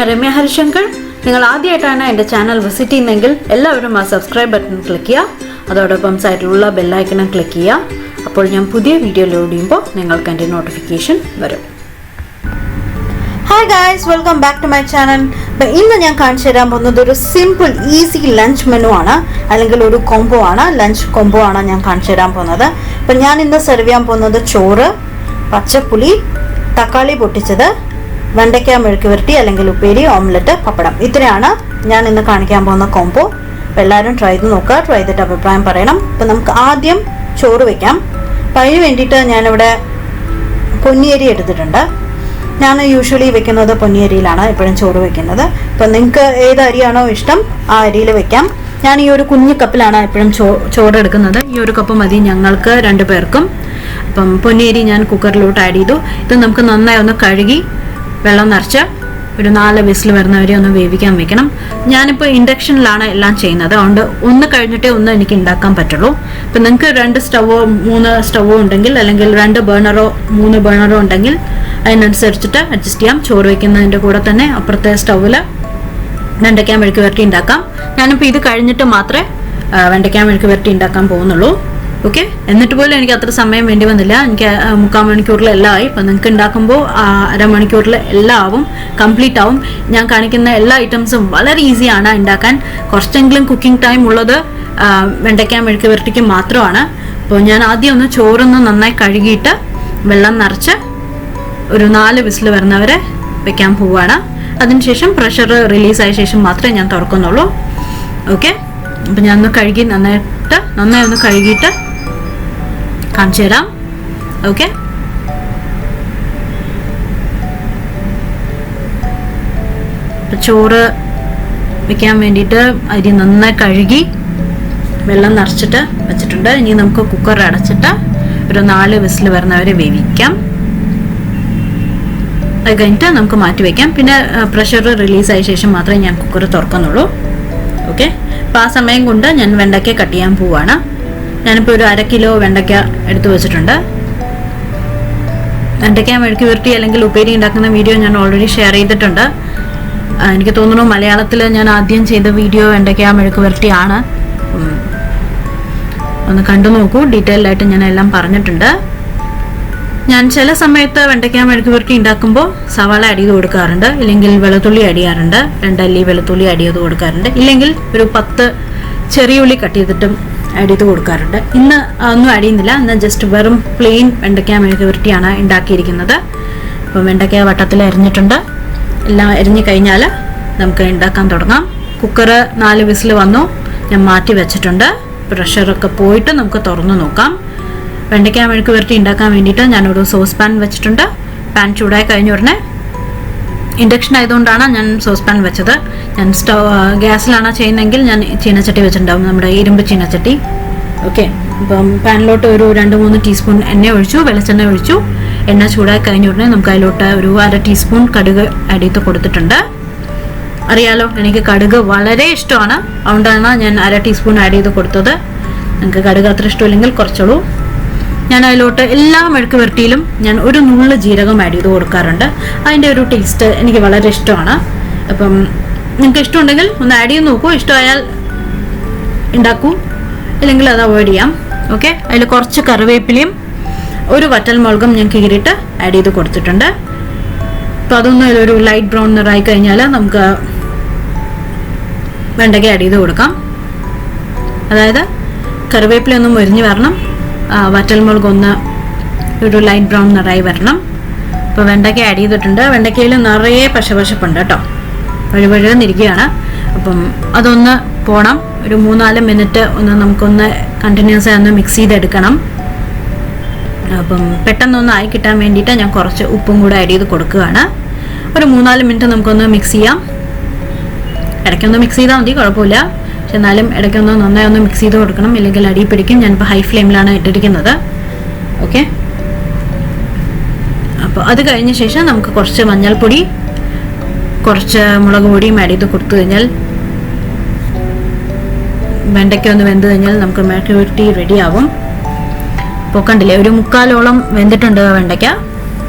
ഞാൻ രമ്യ ഹരിശങ്കർ. നിങ്ങൾ ആദ്യമായിട്ടാണ് എൻ്റെ ചാനൽ വിസിറ്റ് ചെയ്യുന്നതെങ്കിൽ എല്ലാവരും ആ സബ്സ്ക്രൈബ് ബട്ടൺ ക്ലിക്ക് ചെയ്യുക. അതോടൊപ്പം സൈഡിലുള്ള ബെല്ലൈക്കണും ക്ലിക്ക് ചെയ്യുക. അപ്പോൾ ഞാൻ പുതിയ വീഡിയോ ലോഡ് ചെയ്യുമ്പോൾ നിങ്ങൾക്ക് എൻ്റെ നോട്ടിഫിക്കേഷൻ വരും. Hi guys, welcome back to my channel. അപ്പം ഇന്ന് ഞാൻ കാണിച്ചു തരാൻ പോകുന്നത് ഒരു സിമ്പിൾ ഈസി ലഞ്ച് മെനു ആണ്, അല്ലെങ്കിൽ ഒരു കോംബോ ആണ്, ലഞ്ച് കോംബോ ആണ് ഞാൻ കാണിച്ചു തരാൻ പോകുന്നത്. അപ്പം ഞാൻ ഇന്ന് സെർവ് ചെയ്യാൻ പോകുന്നത് ചോറ്, പച്ചപ്പുളി, തക്കാളി പൊട്ടിച്ചത്, വെണ്ടയ്ക്ക മെഴുക്ക് വരട്ടി അല്ലെങ്കിൽ ഉപ്പേരി, ഓംലെറ്റ്, പപ്പടം. ഇത്രയാണ് ഞാൻ ഇന്ന് കാണിക്കാൻ പോകുന്ന കോംബോ. അപ്പം എല്ലാവരും ട്രൈ ചെയ്ത് നോക്കുക, ട്രൈ ചെയ്തിട്ട് അഭിപ്രായം പറയണം. അപ്പം നമുക്ക് ആദ്യം ചോറ് വയ്ക്കാം. അപ്പം അതിന് വേണ്ടിയിട്ട് ഞാനിവിടെ പൊന്നിയരി എടുത്തിട്ടുണ്ട്. ഞാൻ യൂഷ്വലി വെക്കുന്നത് പൊന്നിയരിയിലാണ് എപ്പോഴും ചോറ് വെക്കുന്നത്. അപ്പം നിങ്ങൾക്ക് ഏത് അരിയാണോ ഇഷ്ടം ആ അരിയിൽ വെക്കാം. ഞാൻ ഈ ഒരു കുഞ്ഞു കപ്പിലാണ് എപ്പോഴും ചോറ് എടുക്കുന്നത്. ഈ ഒരു കപ്പ് മതി ഞങ്ങൾക്ക് 2 പേർക്കും. അപ്പം പൊന്നിയരി ഞാൻ കുക്കറിലോട്ട് ആഡ് ചെയ്തു. ഇത് നമുക്ക് നന്നായി ഒന്ന് കഴുകി വെള്ളം നിറച്ച് ഒരു 4 വിസിൽ വരുന്നവരെ ഒന്ന് വേവിക്കാൻ വെക്കണം. ഞാനിപ്പോൾ ഇൻഡക്ഷനിലാണ് എല്ലാം ചെയ്യുന്നത്, അതുകൊണ്ട് ഒന്ന് കഴിഞ്ഞിട്ടേ ഒന്ന് എനിക്ക് ഉണ്ടാക്കാൻ പറ്റുള്ളൂ. ഇപ്പം നിങ്ങൾക്ക് 2 സ്റ്റവോ 3 സ്റ്റവോ ഉണ്ടെങ്കിൽ, അല്ലെങ്കിൽ 2 ബേണറോ 3 ബേണറോ ഉണ്ടെങ്കിൽ അതിനനുസരിച്ചിട്ട് അഡ്ജസ്റ്റ് ചെയ്യാം. ചോറ് വയ്ക്കുന്നതിൻ്റെ കൂടെ തന്നെ അപ്പുറത്തെ സ്റ്റൗവിൽ വെണ്ടയ്ക്ക മെഴുക്ക് വരട്ടി ഉണ്ടാക്കാം. ഞാനിപ്പോൾ ഇത് കഴിഞ്ഞിട്ട് മാത്രമേ വെണ്ടയ്ക്ക മെഴുക്ക് വരട്ടി ഉണ്ടാക്കാൻ പോകുന്നുള്ളൂ. ഓക്കെ, എന്നിട്ട് പോലും എനിക്ക് അത്ര സമയം വേണ്ടി വന്നില്ല. എനിക്ക് 3/4 മണിക്കൂറിൽ എല്ലാം ആയി. അപ്പം നിങ്ങൾക്ക് ഉണ്ടാക്കുമ്പോൾ 1/2 മണിക്കൂറിൽ എല്ലാം ആവും, കംപ്ലീറ്റ് ആവും. ഞാൻ കാണിക്കുന്ന എല്ലാ ഐറ്റംസും വളരെ ഈസിയാണ് ഉണ്ടാക്കാൻ. കുറച്ചെങ്കിലും കുക്കിംഗ് ടൈം ഉള്ളത് വെണ്ടയ്ക്ക മെഴുക്ക് വരട്ടിക്ക് മാത്രമാണ്. അപ്പോൾ ഞാൻ ആദ്യം ഒന്ന് ചോറൊന്ന് നന്നായി കഴുകിയിട്ട് വെള്ളം നിറച്ച് ഒരു 4 വിസിൽ വരുന്നവരെ വെക്കാൻ പോവുകയാണ്. അതിനുശേഷം പ്രഷർ റിലീസായ ശേഷം മാത്രമേ ഞാൻ തുറക്കുന്നുള്ളൂ. ഓക്കെ, അപ്പം ഞാൻ ഒന്ന് കഴുകി നന്നായി ഒന്ന് കഴുകിയിട്ട് കാണിച്ചു തരാം. ഓക്കെ, ചോറ് വെക്കാൻ വേണ്ടിയിട്ട് അരി നന്നായി കഴുകി വെള്ളം നിറച്ചിട്ട് വെച്ചിട്ടുണ്ട്. ഇനി നമുക്ക് കുക്കർ അടച്ചിട്ട് ഒരു 4 വിസിൽ വരുന്നവരെ വേവിക്കാം. അത് കഴിഞ്ഞിട്ട് നമുക്ക് മാറ്റി വയ്ക്കാം. പിന്നെ പ്രഷർ റിലീസായ ശേഷം മാത്രമേ ഞാൻ കുക്കർ തുറക്കുന്നുള്ളൂ. ഓക്കെ, അപ്പോൾ ആ സമയം കൊണ്ട് ഞാൻ വെണ്ടയ്ക്ക കട്ട് ചെയ്യാൻ പോവുകയാണ്. ഞാനിപ്പോൾ ഒരു 1/2 കിലോ വെണ്ടയ്ക്ക എടുത്തു വെച്ചിട്ടുണ്ട്. വെണ്ടയ്ക്ക മെഴുക്ക് വരട്ടി അല്ലെങ്കിൽ ഉപ്പേരി ഉണ്ടാക്കുന്ന വീഡിയോ ഞാൻ ഓൾറെഡി ഷെയർ ചെയ്തിട്ടുണ്ട്. എനിക്ക് തോന്നുന്നു മലയാളത്തിൽ ഞാൻ ആദ്യം ചെയ്ത വീഡിയോ വെണ്ടയ്ക്ക മെഴുക്ക് വരട്ടിയാണ്. ഒന്ന് കണ്ടു നോക്കൂ, ഡീറ്റെയിൽഡ് ആയിട്ട് ഞാൻ എല്ലാം പറഞ്ഞിട്ടുണ്ട്. ഞാൻ ചില സമയത്ത് വെണ്ടയ്ക്ക മെഴുക്ക് വരട്ടി ഉണ്ടാക്കുമ്പോൾ സവാള ആഡ് ചെയ്ത് കൊടുക്കാറുണ്ട്, ഇല്ലെങ്കിൽ വെളുത്തുള്ളി ആഡ് ചെയ്യാറുണ്ട്. 2 അല്ലി വെളുത്തുള്ളി ആഡ് ചെയ്ത് കൊടുക്കാറുണ്ട്, ഇല്ലെങ്കിൽ ഒരു 10 ചെറിയ ഉള്ളി കട്ട് ചെയ്തിട്ടും ആഡ് ചെയ്ത് കൊടുക്കാറുണ്ട്. ഇന്ന് ഒന്നും ആഡ് ചെയ്യുന്നില്ല. ഇന്ന് ജസ്റ്റ് വെറും പ്ലെയിൻ വെണ്ടയ്ക്ക മെഴുക്ക് വരട്ടിയാണ് ഉണ്ടാക്കിയിരിക്കുന്നത്. അപ്പോൾ വെണ്ടയ്ക്ക വട്ടത്തിൽ അരിഞ്ഞിട്ടുണ്ട്. എല്ലാം അരിഞ്ഞു കഴിഞ്ഞാൽ നമുക്ക് ഉണ്ടാക്കാൻ തുടങ്ങാം. കുക്കർ 4 വിസിൽ വന്നു, ഞാൻ മാറ്റി വെച്ചിട്ടുണ്ട്. പ്രഷറൊക്കെ പോയിട്ട് നമുക്ക് തുറന്നു നോക്കാം. വെണ്ടയ്ക്ക മെഴുക്ക് വരട്ടി ഉണ്ടാക്കാൻ വേണ്ടിയിട്ട് ഞാനൊരു സോസ് പാൻ വെച്ചിട്ടുണ്ട്. പാൻ ചൂടായി കഴിഞ്ഞ ഉടനെ, ഇൻഡക്ഷൻ ആയതുകൊണ്ടാണ് ഞാൻ സോസ് പാൻ വെച്ചത്. ഞാൻ ഗ്യാസിലാണ് ചെയ്യുന്നതെങ്കിൽ ഞാൻ ചീനച്ചട്ടി വെച്ചിട്ടുണ്ടാവും, നമ്മുടെ ഇരുമ്പ് ചീനച്ചട്ടി. ഓക്കെ, അപ്പം പാനിലോട്ട് ഒരു 2-3 ടീസ്പൂൺ എണ്ണ ഒഴിച്ചു, വെളിച്ചെണ്ണ ഒഴിച്ചു. എണ്ണ ചൂടായി കഴിഞ്ഞ ഉടനെ നമുക്ക് അതിലോട്ട് ഒരു 1/2 ടീസ്പൂൺ കടുക് ആഡ് ചെയ്ത് കൊടുത്തിട്ടുണ്ട്. അറിയാലോ, എനിക്ക് കടുക് വളരെ ഇഷ്ടമാണ്, അതുകൊണ്ടാണ് ഞാൻ 1/2 ടീസ്പൂൺ ആഡ് ചെയ്ത് കൊടുത്തത്. നിങ്ങൾക്ക് കടുക് അത്ര ഇഷ്ടമില്ലെങ്കിൽ കുറച്ചോളൂ. ഞാൻ അതിലോട്ട് എല്ലാ മെഴുക്ക് വരട്ടിയിലും ഞാൻ ഒരു നുള്ള് ജീരകം ആഡ് ചെയ്ത് കൊടുക്കാറുണ്ട്. അതിൻ്റെ ഒരു ടേസ്റ്റ് എനിക്ക് വളരെ ഇഷ്ടമാണ്. അപ്പം നിങ്ങൾക്ക് ഇഷ്ടമുണ്ടെങ്കിൽ ഒന്ന് ആഡ് ചെയ്ത് നോക്കൂ. ഇഷ്ടമായാൽ ഉണ്ടാക്കൂ, ഇല്ലെങ്കിൽ അത് അവോയ്ഡ് ചെയ്യാം. ഓക്കെ, അതിൽ കുറച്ച് കറിവേപ്പിലയും ഒരു വറ്റൽമുളകും ഞാൻ കീറിയിട്ട് ആഡ് ചെയ്ത് കൊടുത്തിട്ടുണ്ട്. അപ്പോൾ അതൊന്നും ഒരു ലൈറ്റ് ബ്രൗൺ നിറായി കഴിഞ്ഞാൽ നമുക്ക് വെണ്ടയ്ക്ക ആഡ് ചെയ്ത് കൊടുക്കാം. അതായത് കറിവേപ്പിലൊന്നും മൊരിഞ്ഞ് വരണം, വറ്റൽമുളക് ഒന്ന് ഒരു ലൈറ്റ് ബ്രൗൺ നിറായി വരണം. ഇപ്പോൾ വെണ്ടയ്ക്ക ആഡ് ചെയ്തിട്ടുണ്ട്. വെണ്ടയ്ക്കയിൽ നിറയെ പശപശപ്പുണ്ട് കേട്ടോ, വഴുവഴുന്നിരിക്കുകയാണ്. അപ്പം അതൊന്ന് പോണം. ഒരു 3-4 മിനിറ്റ് ഒന്ന് നമുക്കൊന്ന് കണ്ടിന്യൂസ് ആയി ഒന്ന് മിക്സ് ചെയ്തെടുക്കണം. അപ്പം പെട്ടെന്നൊന്ന് ആയി കിട്ടാൻ വേണ്ടിയിട്ട് ഞാൻ കുറച്ച് ഉപ്പും കൂടെ ആഡ് ചെയ്ത് കൊടുക്കുകയാണ്. ഒരു 3-4 മിനിറ്റ് നമുക്കൊന്ന് മിക്സ് ചെയ്യാം. ഇടയ്ക്കൊന്ന് മിക്സ് ചെയ്താൽ മതി, കുഴപ്പമില്ല. പക്ഷെ എന്നാലും ഇടയ്ക്കൊന്ന് നന്നായി ഒന്ന് മിക്സ് ചെയ്ത് കൊടുക്കണം, ഇല്ലെങ്കിൽ അടി പിടിക്കും. ഞാനിപ്പോൾ ഹൈ ഫ്ലെയിമിലാണ് ഇട്ടിരിക്കുന്നത്. ഓക്കെ, അപ്പോൾ അത് കഴിഞ്ഞ ശേഷം നമുക്ക് കുറച്ച് മഞ്ഞൾപ്പൊടി, കുറച്ച് മുളക് പൊടിയും ആഡ് ചെയ്ത് കൊടുത്തു കഴിഞ്ഞാൽ വെണ്ടയ്ക്ക ഒന്ന് വെന്ത് കഴിഞ്ഞാൽ നമുക്ക് മെഴുക്ക് വരട്ടി റെഡിയാവും. അപ്പോൾ കണ്ടില്ലേ, ഒരു 3/4 വെന്തിട്ടുണ്ട് വെണ്ടയ്ക്ക.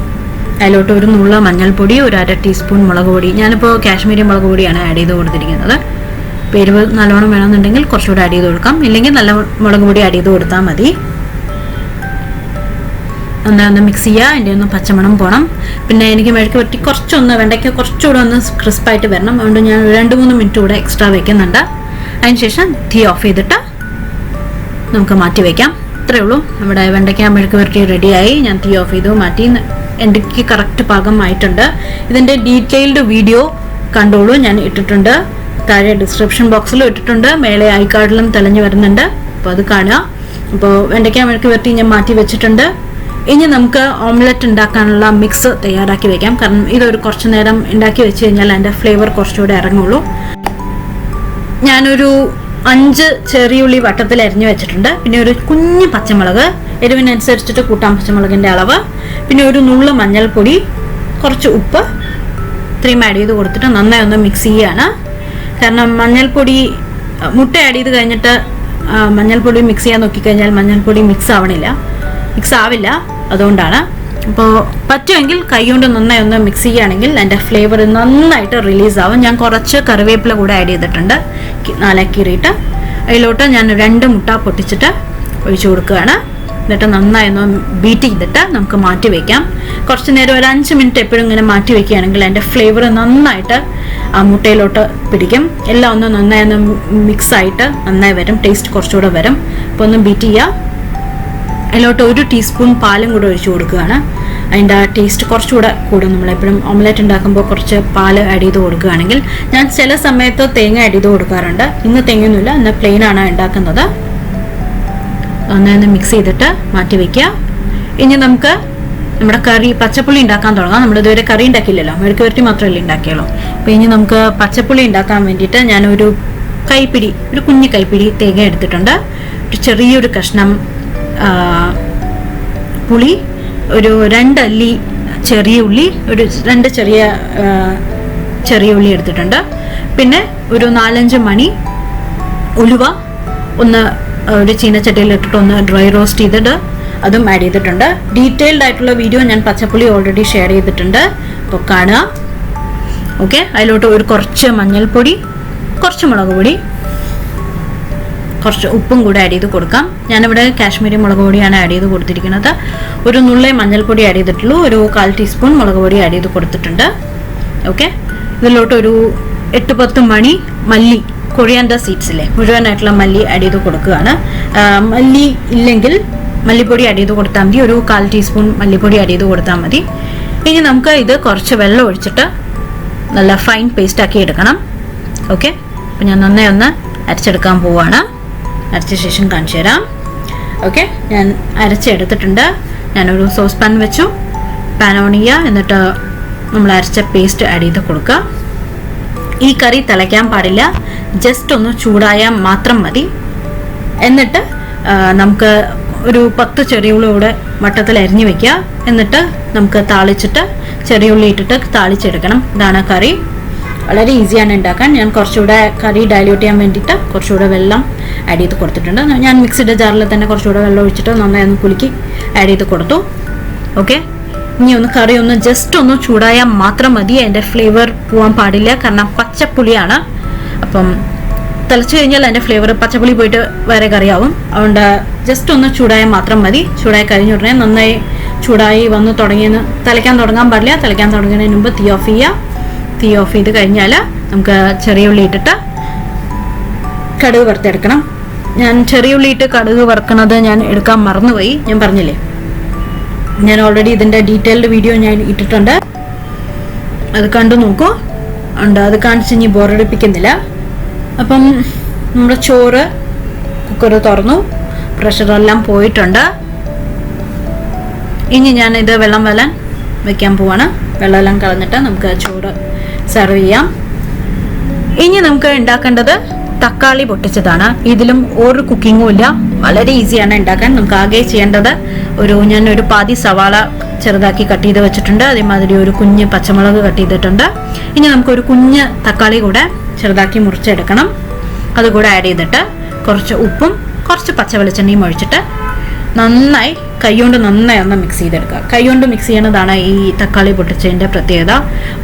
അതിലോട്ട് ഒരു നുള്ള മഞ്ഞൾപ്പൊടി, ഒരു 1/2 ടീസ്പൂൺ മുളക് പൊടി. ഞാനിപ്പോൾ കാശ്മീരി മുളക് പൊടിയാണ് ആഡ് ചെയ്ത് കൊടുത്തിരിക്കുന്നത്. എരിവ് നല്ലോണം വേണമെന്നുണ്ടെങ്കിൽ കുറച്ചുകൂടെ ആഡ് ചെയ്ത് കൊടുക്കാം, ഇല്ലെങ്കിൽ നല്ല മുളക് പൊടി ആഡ് ചെയ്ത് കൊടുത്താൽ മതി. ഒന്ന് മിക്സ് ചെയ്യുക, അതിൻ്റെ ഒന്ന് പച്ചമണം പോകണം. പിന്നെ എനിക്ക് മെഴുക്ക് പറ്റി കുറച്ചൊന്ന് വെണ്ടയ്ക്ക് കുറച്ചുകൂടെ ഒന്ന് ക്രിസ്പായിട്ട് വരണം. അതുകൊണ്ട് ഞാൻ 2-3 മിനിറ്റ് കൂടെ എക്സ്ട്രാ വയ്ക്കുന്നുണ്ട്. അതിനുശേഷം തീ ഓഫ് ചെയ്തിട്ട് നമുക്ക് മാറ്റി വയ്ക്കാം. ഇത്രയേ ഉള്ളൂ, നമ്മുടെ വെണ്ടയ്ക്ക മെഴുക്ക് പുരട്ടി റെഡിയായി. ഞാൻ തീ ഓഫ് ചെയ്തു, മാറ്റി. എനിക്ക് കറക്റ്റ് പാകമായിട്ടുണ്ട്. ഇതിൻ്റെ ഡീറ്റെയിൽഡ് വീഡിയോ കണ്ടോളൂ, ഞാൻ ഇട്ടിട്ടുണ്ട്. താഴെ ഡിസ്ക്രിപ്ഷൻ ബോക്സിലും ഇട്ടിട്ടുണ്ട്, മേലെ ഐ കാർഡിലും തെളിഞ്ഞു വരുന്നുണ്ട്. അപ്പോൾ അത് കാണുക. അപ്പോൾ വെണ്ടയ്ക്ക മെഴുക്ക് പുരട്ടി ഞാൻ മാറ്റി വെച്ചിട്ടുണ്ട്. ഇനി നമുക്ക് ഓംലെറ്റ് ഉണ്ടാക്കാനുള്ള മിക്സ് തയ്യാറാക്കി വെക്കാം. കാരണം ഇതൊരു കുറച്ച് നേരം ഉണ്ടാക്കി വെച്ച് കഴിഞ്ഞാൽ അതിൻ്റെ ഫ്ലേവർ കുറച്ചുകൂടെ ഇറങ്ങുള്ളൂ. ഞാനൊരു 5 ചെറിയുള്ളി വട്ടത്തിൽ അരിഞ്ഞു വെച്ചിട്ടുണ്ട്. പിന്നെ ഒരു കുഞ്ഞ് പച്ചമുളക്, എരിവിനനുസരിച്ചിട്ട് കൂട്ടാം പച്ചമുളകിൻ്റെ അളവ്. പിന്നെ ഒരു നുള്ള മഞ്ഞൾപ്പൊടി, കുറച്ച് ഉപ്പ്, ഇത്രയും ആഡ് ചെയ്ത് കൊടുത്തിട്ട് നന്നായി ഒന്ന് മിക്സ് ചെയ്യുകയാണ്. കാരണം മഞ്ഞൾപ്പൊടി മുട്ട ആഡ് ചെയ്ത് കഴിഞ്ഞിട്ട് മഞ്ഞൾപ്പൊടി മിക്സ് ചെയ്യാൻ നോക്കിക്കഴിഞ്ഞാൽ മഞ്ഞൾപ്പൊടി മിക്സ് ആവില്ല. അതുകൊണ്ടാണ്. അപ്പോൾ പറ്റുമെങ്കിൽ കൈ കൊണ്ട് നന്നായി ഒന്ന് മിക്സ് ചെയ്യുകയാണെങ്കിൽ അതിൻ്റെ ഫ്ലേവർ നന്നായിട്ട് റിലീസ് ആവും. ഞാൻ കുറച്ച് കറിവേപ്പില കൂടെ ആഡ് ചെയ്തിട്ടുണ്ട്, 4 കീറിയിട്ട്. അതിലോട്ട് ഞാൻ 2 മുട്ട പൊട്ടിച്ചിട്ട് ഒഴിച്ചു കൊടുക്കുകയാണ്. എന്നിട്ട് നന്നായി ഒന്ന് ബീറ്റ് ചെയ്തിട്ട് നമുക്ക് മാറ്റി വയ്ക്കാം. കുറച്ച് നേരം ഒരു 5 മിനിറ്റ് എപ്പോഴും ഇങ്ങനെ മാറ്റി വയ്ക്കുകയാണെങ്കിൽ അതിൻ്റെ ഫ്ലേവർ നന്നായിട്ട് ആ മുട്ടയിലോട്ട് പിടിക്കും. എല്ലാം ഒന്ന് നന്നായി ഒന്ന് മിക്സായിട്ട് നന്നായി വരും, ടേസ്റ്റ് കുറച്ചുകൂടെ വരും. അപ്പോൾ ഒന്ന് ബീറ്റ് ചെയ്യുക. അതിലോട്ട് 1 ടീസ്പൂൺ പാലും കൂടെ ഒഴിച്ചു കൊടുക്കുകയാണ്. അതിൻ്റെ ടേസ്റ്റ് കുറച്ചുകൂടെ കൂടും. നമ്മളെപ്പോഴും ഓംലെറ്റ് ഉണ്ടാക്കുമ്പോൾ കുറച്ച് പാൽ ആഡ് ചെയ്ത് കൊടുക്കുകയാണെങ്കിൽ. ഞാൻ ചില സമയത്ത് തേങ്ങ ആഡ് ചെയ്ത് കൊടുക്കാറുണ്ട്. ഇന്ന് തേങ്ങയൊന്നുമില്ല, ഇന്ന് പ്ലെയിൻ ആണ് ഉണ്ടാക്കുന്നത്. ഒന്ന് മിക്സ് ചെയ്തിട്ട് മാറ്റി വയ്ക്കുക. ഇനി നമുക്ക് നമ്മുടെ കറി പച്ചപ്പുളി ഉണ്ടാക്കാൻ തുടങ്ങാം. നമ്മളിതുവരെ കറി ഉണ്ടാക്കിയില്ലല്ലോ, മെഴുക്ക് പുരട്ടി മാത്രമല്ലേ ഉണ്ടാക്കിയുള്ളൂ. അപ്പോൾ ഇനി നമുക്ക് പച്ചപ്പുളി ഉണ്ടാക്കാൻ വേണ്ടിയിട്ട് ഞാനൊരു കുഞ്ഞ് കൈപ്പിടി തേങ്ങ എടുത്തിട്ടുണ്ട്. ഒരു ചെറിയൊരു കഷ്ണം പുളി, ഒരു 2 അല്ലി ചെറിയ ഉള്ളി, ഒരു 2 ചെറിയ ഉള്ളി എടുത്തിട്ടുണ്ട്. പിന്നെ ഒരു 4-5 മണി ഉലുവ ഒന്ന് ഒരു ചീനച്ചട്ടിയിൽ ഇട്ടിട്ട് ഒന്ന് ഡ്രൈ റോസ്റ്റ് ചെയ്തിട്ട് അതും ആഡ് ചെയ്തിട്ടുണ്ട്. ഡീറ്റെയിൽഡ് ആയിട്ടുള്ള വീഡിയോ ഞാൻ പച്ചപ്പുളി ഓൾറെഡി ഷെയർ ചെയ്തിട്ടുണ്ട്, അപ്പോൾ കാണുക. ഓക്കെ, അതിലോട്ട് ഒരു കുറച്ച് മഞ്ഞൾപ്പൊടി, കുറച്ച് മുളക് പൊടി, കുറച്ച് ഉപ്പും കൂടെ ആഡ് ചെയ്ത് കൊടുക്കാം. ഞാനിവിടെ കാശ്മീരി മുളക് പൊടിയാണ് ആഡ് ചെയ്ത് കൊടുത്തിരിക്കുന്നത്. ഒരു നുള്ളേ മഞ്ഞൾപ്പൊടി ആഡ് ചെയ്തിട്ടുള്ളൂ. ഒരു 1/4 ടീസ്പൂൺ മുളക് പൊടി ആഡ് ചെയ്ത് കൊടുത്തിട്ടുണ്ട്. ഓക്കെ, ഇതിലോട്ട് ഒരു 8-10 മണി മല്ലി, കൊറിയാൻഡർ സീഡ്സിലെ മുഴുവനായിട്ടുള്ള മല്ലി ആഡ് ചെയ്ത് കൊടുക്കുകയാണ്. മല്ലി ഇല്ലെങ്കിൽ മല്ലിപ്പൊടി ആഡ് ചെയ്ത് കൊടുത്താൽ മതി. ഒരു 1/4 ടീസ്പൂൺ മല്ലിപ്പൊടി ആഡ് ചെയ്ത് കൊടുത്താൽ മതി. ഇനി നമുക്ക് ഇത് കുറച്ച് വെള്ളം ഒഴിച്ചിട്ട് നല്ല ഫൈൻ പേസ്റ്റ് ആക്കി എടുക്കണം. ഓക്കെ, അപ്പം ഞാൻ നന്നായി ഒന്ന് അരച്ചെടുക്കാൻ പോവുകയാണ്. അരച്ച ശേഷം കാണിച്ചു തരാം. ഓക്കെ, ഞാൻ അരച്ചെടുത്തിട്ടുണ്ട്. ഞാനൊരു സോസ് പാൻ വെച്ചു. പാൻ ഓൺ ചെയ്യുക, എന്നിട്ട് നമ്മൾ അരച്ച പേസ്റ്റ് ആഡ് ചെയ്ത് കൊടുക്കുക. ഈ കറി തിളയ്ക്കാൻ പാടില്ല, ജസ്റ്റ് ഒന്ന് ചൂടായാൽ മാത്രം മതി. എന്നിട്ട് നമുക്ക് ഒരു 10 ചെറിയുള്ളി കൂടെ വട്ടത്തിൽ അരിഞ്ഞു വെക്കുക. എന്നിട്ട് നമുക്ക് താളിച്ചിട്ട് ചെറിയുള്ളി ഇട്ടിട്ട് താളിച്ചെടുക്കണം. ഇതാണ് കറി. വളരെ ഈസിയാണ് ഉണ്ടാക്കാൻ. ഞാൻ കുറച്ചുകൂടെ കറി ഡൈല്യൂട്ട് ചെയ്യാൻ വേണ്ടിയിട്ട് കുറച്ചുകൂടെ വെള്ളം ആഡ് ചെയ്ത് കൊടുത്തിട്ടുണ്ട്. ഞാൻ മിക്സിയുടെ ജാറിൽ തന്നെ കുറച്ചുകൂടെ വെള്ളം ഒഴിച്ചിട്ട് നന്നായി ഒന്ന് കുലുക്കി ആഡ് ചെയ്ത് കൊടുത്തു. ഓക്കെ, ഇനി ഒന്ന് കറി ഒന്ന് ജസ്റ്റ് ഒന്ന് ചൂടായാൽ മാത്രം മതി. അതിൻ്റെ ഫ്ലേവർ പോകാൻ പാടില്ല, കാരണം പച്ചപ്പുളിയാണ്. അപ്പം തിളച്ച് കഴിഞ്ഞാൽ അതിൻ്റെ ഫ്ലേവർ പച്ചപ്പുളി പോയിട്ട് വേറെ കറിയാവും. അതുകൊണ്ട് ജസ്റ്റ് ഒന്ന് ചൂടായാൽ മാത്രം മതി. ചൂടായി കഴിഞ്ഞ ഉടനെ നന്നായി ചൂടായി വന്ന് തിളയ്ക്കാൻ തുടങ്ങാൻ പാടില്ല. തിളയ്ക്കാൻ തുടങ്ങുന്നതിന് മുമ്പ് തീ ഓഫ് ചെയ്യുക. തീ ഓഫ് ചെയ്ത് കഴിഞ്ഞാൽ നമുക്ക് ചെറിയ ഉള്ളി ഇട്ടിട്ട് കടുക് വറുത്തെടുക്കണം. ഞാൻ ചെറിയ ഉള്ളി ഇട്ട് കടുക് വറുക്കുന്നത് ഞാൻ എടുക്കാൻ മറന്നുപോയി. ഞാൻ പറഞ്ഞില്ലേ, ഞാൻ ഓൾറെഡി ഇതിൻ്റെ ഡീറ്റെയിൽഡ് വീഡിയോ ഞാൻ ഇട്ടിട്ടുണ്ട്, അത് കണ്ടു നോക്കൂ. അത് കാണിച്ച് ഇനി ബോറടിപ്പിക്കുന്നില്ല. അപ്പം നമ്മുടെ ചോറ് കുക്കർ തുറന്നു, പ്രഷറെല്ലാം പോയിട്ടുണ്ട്. ഇനി ഞാൻ ഇത് വെള്ളം വരാൻ വെക്കാൻ പോവാണ്. വെള്ളമെല്ലാം കളഞ്ഞിട്ട് നമുക്ക് ചോറ് സെർവ് ചെയ്യാം. ഇനി നമുക്ക് ഉണ്ടാക്കേണ്ടത് തക്കാളി പൊട്ടിച്ചതാണ്. ഇതിലും ഒരു കുക്കിങ്ങും ഇല്ല, വളരെ ഈസിയാണ് ഉണ്ടാക്കാൻ. നമുക്ക് ആകെ ചെയ്യേണ്ടത് ഞാനൊരു പാതി സവാള ചെറുതാക്കി കട്ട് ചെയ്ത് വെച്ചിട്ടുണ്ട്. അതേമാതിരി ഒരു കുഞ്ഞ് പച്ചമുളക് കട്ട് ചെയ്തിട്ടുണ്ട്. ഇനി നമുക്കൊരു കുഞ്ഞ് തക്കാളി കൂടെ ചെറുതാക്കി മുറിച്ചെടുക്കണം. അതുകൂടെ ആഡ് ചെയ്തിട്ട് കുറച്ച് ഉപ്പും കുറച്ച് പച്ച വെളിച്ചെണ്ണയും ഒഴിച്ചിട്ട് നന്നായി കൈകൊണ്ട് നന്നായി ഒന്ന് മിക്സ് ചെയ്തെടുക്കുക. കൈകൊണ്ട് മിക്സ് ചെയ്യണതാണ് ഈ തക്കാളി പൊട്ടിച്ചതിൻ്റെ പ്രത്യേകത.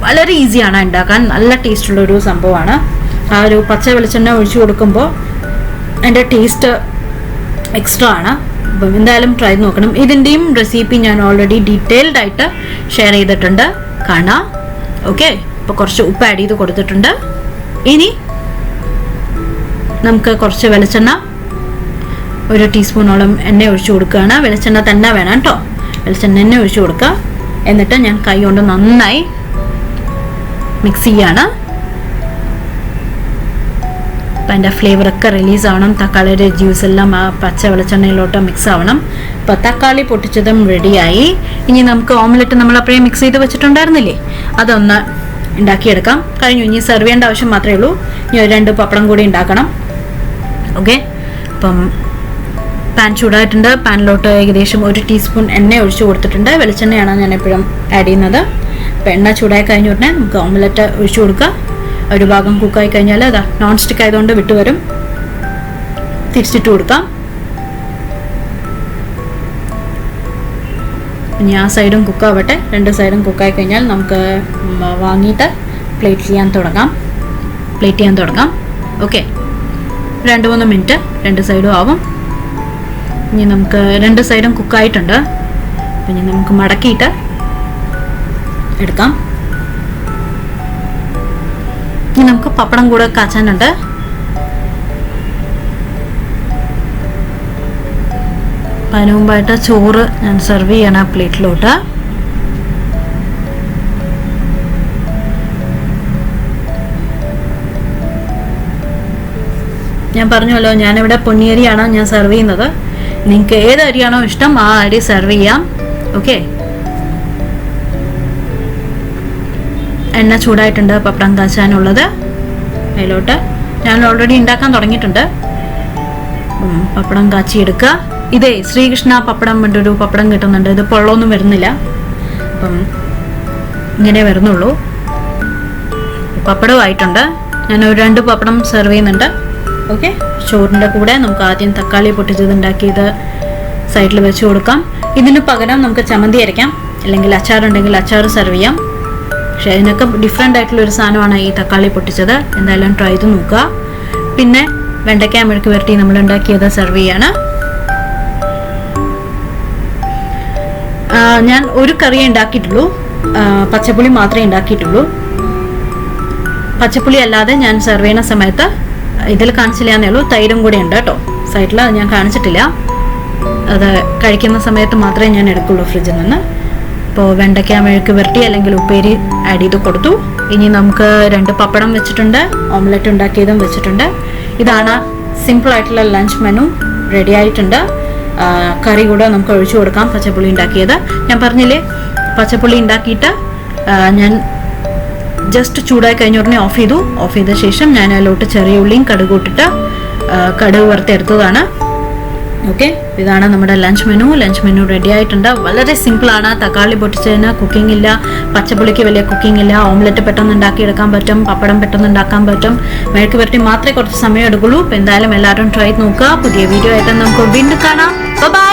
വളരെ ഈസിയാണ് ഉണ്ടാക്കാൻ, നല്ല ടേസ്റ്റുള്ളൊരു സംഭവമാണ്. ആ ഒരു പച്ച വെളിച്ചെണ്ണ ഒഴിച്ചു കൊടുക്കുമ്പോൾ അതിൻ്റെ ടേസ്റ്റ് എക്സ്ട്രാ ആണ്. അപ്പം എന്തായാലും ട്രൈ നോക്കണം. ഇതിൻ്റെയും റെസിപ്പി ഞാൻ ഓൾറെഡി ഡീറ്റെയിൽഡ് ആയിട്ട് ഷെയർ ചെയ്തിട്ടുണ്ട്, കാണാം. ഓക്കെ, ഇപ്പോൾ കുറച്ച് ഉപ്പ് ആഡ് ചെയ്ത് കൊടുത്തിട്ടുണ്ട്. ഇനി നമുക്ക് കുറച്ച് വെളിച്ചെണ്ണ, 1 ടീസ്പൂണോളം എണ്ണ ഒഴിച്ചു കൊടുക്കുകയാണ്. വെളിച്ചെണ്ണ തന്നെ വേണം കേട്ടോ, വെളിച്ചെണ്ണ എണ്ണ ഒഴിച്ചു കൊടുക്കുക. എന്നിട്ട് ഞാൻ കൈ കൊണ്ട് നന്നായി മിക്സ് ചെയ്യാണ്. അപ്പം അതിൻ്റെ ഫ്ലേവറൊക്കെ റിലീസ് ആവണം, തക്കാളിയുടെ ജ്യൂസ് എല്ലാം ആ പച്ച വെളിച്ചെണ്ണയിലോട്ട് മിക്സ് ആവണം. അപ്പോൾ തക്കാളി പൊട്ടിച്ചതും റെഡിയായി. ഇനി നമുക്ക് ഓംലെറ്റ് നമ്മൾ അപ്പോഴേ മിക്സ് ചെയ്ത് വെച്ചിട്ടുണ്ടായിരുന്നില്ലേ, അതൊന്ന് ഉണ്ടാക്കിയെടുക്കാം. കഴിഞ്ഞു. ഇനി സെർവ് ചെയ്യേണ്ട ആവശ്യം മാത്രമേ ഉള്ളൂ. ഇനി 2 പപ്പടം കൂടി ഉണ്ടാക്കണം. ഓക്കെ, അപ്പം പാൻ ചൂടായിട്ടുണ്ട്. പാനിലോട്ട് ഏകദേശം 1 ടീസ്പൂൺ എണ്ണ ഒഴിച്ചു കൊടുത്തിട്ടുണ്ട്. വെളിച്ചെണ്ണയാണ് ഞാൻ എപ്പോഴും ആഡ് ചെയ്യുന്നത്. അപ്പോൾ എണ്ണ ചൂടായി കഴിഞ്ഞ ഉടനെ നമുക്ക് ഓംലെറ്റ് ഒഴിച്ചു കൊടുക്കുക. ഒരു ഭാഗം കുക്കായി കഴിഞ്ഞാൽ അതാ നോൺ സ്റ്റിക്ക് ആയതുകൊണ്ട് വിട്ടുവരും. തിരിച്ചിട്ട് കൊടുക്കാം. ഇനി ആ സൈഡും കുക്കാവട്ടെ. 2 സൈഡും കുക്കായി കഴിഞ്ഞാൽ നമുക്ക് വാങ്ങിയിട്ട് പ്ലേറ്റ് ചെയ്യാൻ തുടങ്ങാം. ഓക്കെ, 2-3 മിനിറ്റ് 2 സൈഡും ആവും. ഇനി നമുക്ക് 2 സൈഡും കുക്കായിട്ടുണ്ട്. പിന്നെ നമുക്ക് മടക്കിയിട്ട് എടുക്കാം. ഇനി നമുക്ക് പപ്പടം കൂടെ കാച്ചാനുണ്ട്. അതിന് മുമ്പായിട്ട് ചോറ് ഞാൻ സെർവ് ചെയ്യണം പ്ലേറ്റിലോട്ട്. ഞാൻ പറഞ്ഞല്ലോ, ഞാനിവിടെ പൊന്നിയരിയാണ് ഞാൻ സെർവ് ചെയ്യുന്നത്. നിങ്ങൾക്ക് ഏത് അരിയാണോ ഇഷ്ടം ആ അരി സെർവ് ചെയ്യാം. ഓക്കെ, എണ്ണ ചൂടായിട്ടുണ്ട് പപ്പടം കാച്ചാനുള്ളത്. അതിലോട്ട് ഞാൻ ഓൾറെഡി ഉണ്ടാക്കാൻ തുടങ്ങിയിട്ടുണ്ട്. പപ്പടം കാച്ചിയെടുക്കുക. ഇതേ ശ്രീകൃഷ്ണ പപ്പടം കൊണ്ടൊരു പപ്പടം കിട്ടുന്നുണ്ട്. ഇത് പൊള്ളൊന്നും വരുന്നില്ല, അപ്പം ഇങ്ങനെ വരുന്നുള്ളൂ. പപ്പടമായിട്ടുണ്ട്. ഞാൻ 2 പപ്പടം സെർവ് ചെയ്യുന്നുണ്ട്. ഓക്കെ, ചോറിൻ്റെ കൂടെ നമുക്ക് ആദ്യം തക്കാളി പൊട്ടിച്ചത് ഉണ്ടാക്കിയത് സൈഡിൽ വെച്ച് കൊടുക്കാം. ഇതിന് പകരം നമുക്ക് ചമ്മന്തി അരയ്ക്കാം, അല്ലെങ്കിൽ അച്ചാറുണ്ടെങ്കിൽ അച്ചാർ സെർവ് ചെയ്യാം. പക്ഷേ അതിനൊക്കെ ഡിഫറെൻ്റ് ആയിട്ടുള്ളൊരു സാധനമാണ് ഈ തക്കാളി പൊട്ടിച്ചത്. എന്തായാലും ട്രൈ ചെയ്ത് നോക്കുക. പിന്നെ വെണ്ടയ്ക്ക മെഴുക്ക് പുരട്ടി നമ്മൾ ഉണ്ടാക്കിയത് സെർവ് ചെയ്യാണ്. ഞാൻ ഒരു കറിയേ ഉണ്ടാക്കിയിട്ടുള്ളൂ, പച്ചപ്പുളി മാത്രമേ ഉണ്ടാക്കിയിട്ടുള്ളൂ. പച്ചപ്പുളി അല്ലാതെ ഞാൻ സെർവ് ചെയ്യുന്ന സമയത്ത് ഇതിൽ കാണിച്ചില്ലാന്നേ ഉള്ളൂ, തൈരും കൂടെ ഉണ്ട് കേട്ടോ സൈഡിൽ. ഞാൻ കാണിച്ചിട്ടില്ല, അത് കഴിക്കുന്ന സമയത്ത് മാത്രമേ ഞാൻ എടുക്കുള്ളൂ ഫ്രിഡ്ജിൽ നിന്ന്. ഇപ്പോൾ വെണ്ടയ്ക്ക മെഴുക്ക് പുരട്ടി അല്ലെങ്കിൽ ഉപ്പേരി ആഡ് ചെയ്ത് കൊടുത്തു. ഇനി നമുക്ക് 2 പപ്പടം വെച്ചിട്ടുണ്ട്, ഓംലെറ്റ് ഉണ്ടാക്കിയതും വെച്ചിട്ടുണ്ട്. ഇതാണ് സിമ്പിൾ ആയിട്ടുള്ള ലഞ്ച് മെനു. റെഡി ആയിട്ടുണ്ട്. കറി കൂടെ നമുക്ക് ഒഴിച്ചു കൊടുക്കാം, പച്ചപ്പുളി ഉണ്ടാക്കിയത്. ഞാൻ പറഞ്ഞില്ലേ, പച്ചപ്പുളി ഉണ്ടാക്കിയിട്ട് ഞാൻ ജസ്റ്റ് ചൂടായി കഴിഞ്ഞ ഉടനെ ഓഫ് ചെയ്ത ശേഷം ഞാൻ അതിലോട്ട് ചെറിയ ഉള്ളിയും കടുക് ഇട്ടിട്ട് കടുക് വറുത്തെടുത്തതാണ്. ഓക്കെ, ഇതാണ് നമ്മുടെ ലഞ്ച് മെനു റെഡി ആയിട്ടുണ്ട്. വളരെ സിമ്പിളാണ്. തക്കാളി പൊട്ടിച്ചതിന് കുക്കിംഗ് ഇല്ല, പച്ചപ്പുളിക്ക് വലിയ കുക്കിംഗ് ഇല്ല. ഓംലെറ്റ് പെട്ടെന്ന് ഉണ്ടാക്കിയെടുക്കാൻ പറ്റും, പപ്പടം പെട്ടെന്ന് ഉണ്ടാക്കാൻ പറ്റും. മെഴുക്ക് പുരട്ടി മാത്രമേ കുറച്ച് സമയം എടുക്കുള്ളൂ. അപ്പോൾ എന്തായാലും എല്ലാവരും ട്രൈ നോക്കുക. പുതിയ വീഡിയോ ആയിട്ട് നമുക്ക് വീണ്ടും കാണാം. ബൈ.